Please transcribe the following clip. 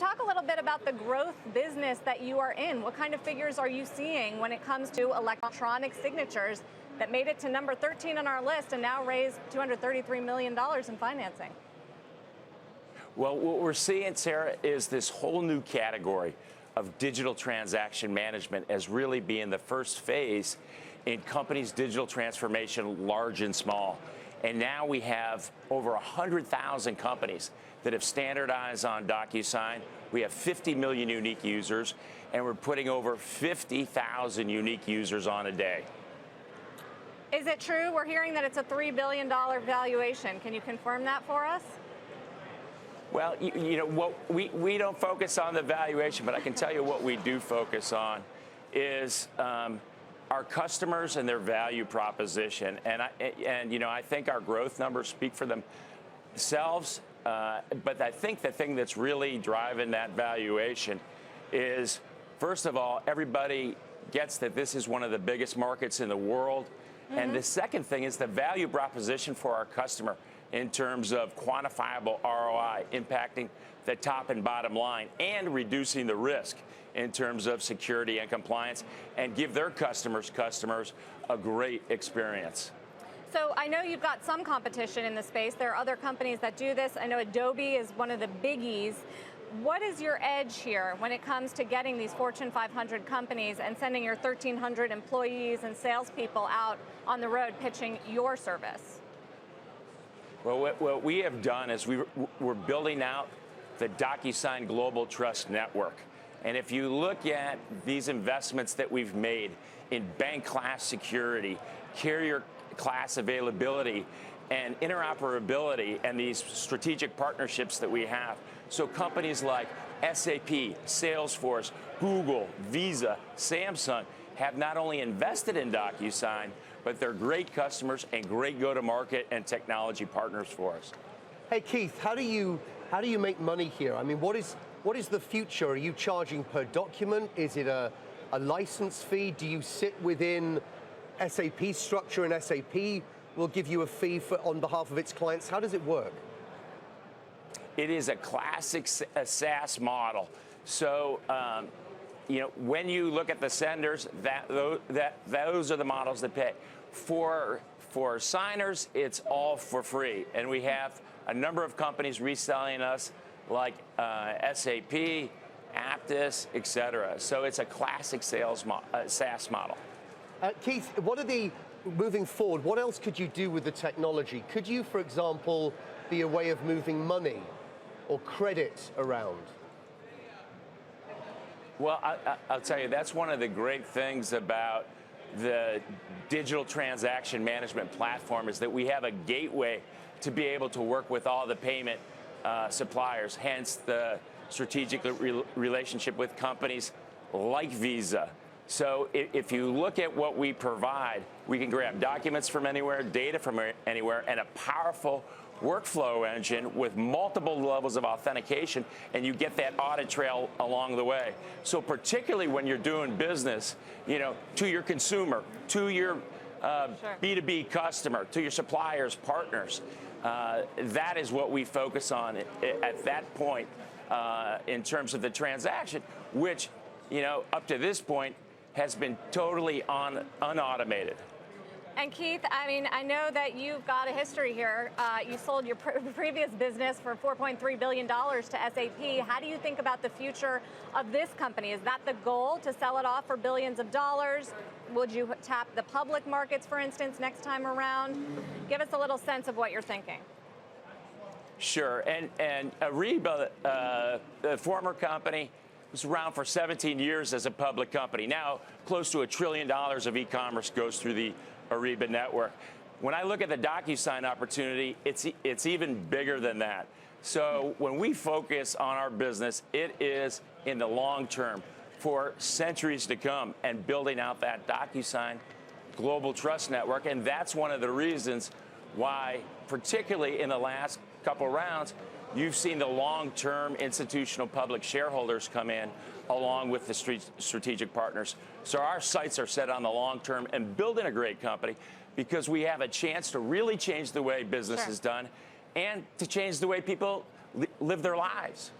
talk a little bit about the growth business that you are in. What kind of figures are you seeing when it comes to electronic signatures that made it to number 13 on our list and now raised $233 million in financing? Well, what we're seeing, Sarah, is this whole new category of digital transaction management as really being the first phase in companies' digital transformation, large and small. And now we have over 100,000 companies that have standardized on DocuSign. We have 50 million unique users, and we're putting over 50,000 unique users on a day. Is it true? We're hearing that it's a $3 billion valuation. Can you confirm that for us? Well, you know, what we don't focus on the valuation, but I can tell you what we do focus on is our customers and their value proposition. And you know, I think our growth numbers speak for themselves. But I think the thing that's really driving that valuation is, first of all, everybody gets that this is one of the biggest markets in the world. Mm-hmm. And the second thing is the value proposition for our customer in terms of quantifiable ROI, impacting the top and bottom line, and reducing the risk in terms of security and compliance, and give their customers a great experience. So I know you've got some competition in the space. There are other companies that do this. I know Adobe is one of the biggies. What is your edge here when it comes to getting these Fortune 500 companies and sending your 1,300 employees and salespeople out on the road pitching your service? Well, what we have done is we're building out the DocuSign Global Trust Network. And if you look at these investments that we've made in bank class security, carrier class availability, and interoperability, and these strategic partnerships that we have, so companies like SAP, Salesforce, Google, Visa, Samsung have not only invested in DocuSign, but they're great customers and great go-to-market and technology partners for us. Hey Keith, how do you make money here? I mean, what is the future? Are you charging per document? Is it a license fee? Do you sit within SAP structure and SAP will give you a fee on behalf of its clients? How does it work? It is a classic SaaS model. So, you know, when you look at the senders, those are the models that pay. For signers, it's all for free, and we have a number of companies reselling us, like SAP, Aptus, et cetera. So it's a classic SaaS model. Keith, moving forward, what else could you do with the technology? Could you, for example, be a way of moving money or credit around? Well, I'll tell you, that's one of the great things about the digital transaction management platform, is that we have a gateway to be able to work with all the payment suppliers, hence the strategic relationship with companies like Visa. So if you look at what we provide, we can grab documents from anywhere, data from anywhere, and a powerful workflow engine with multiple levels of authentication, and you get that audit trail along the way. So particularly when you're doing business, you know, to your consumer, to your B2B customer, to your suppliers, partners, that is what we focus on at that point in terms of the transaction, which, you know, up to this point has been totally unautomated. And Keith, I mean, I know that you've got a history here. You sold your previous business for $4.3 billion to SAP. How do you think about the future of this company? Is that the goal, to sell it off for billions of dollars? Would you tap the public markets, for instance, next time around? Give us a little sense of what you're thinking. Sure, and Ariba, the former company, was around for 17 years as a public company. Now, close to $1 trillion of e-commerce goes through the Ariba network. When I look at the DocuSign opportunity, it's even bigger than that. So when we focus on our business, it is in the long term for centuries to come, and building out that DocuSign Global Trust Network. And that's one of the reasons why, particularly in the last couple rounds, you've seen the long-term institutional public shareholders come in along with the strategic partners. So our sights are set on the long term and building a great company, because we have a chance to really change the way business is done and to change the way people live their lives.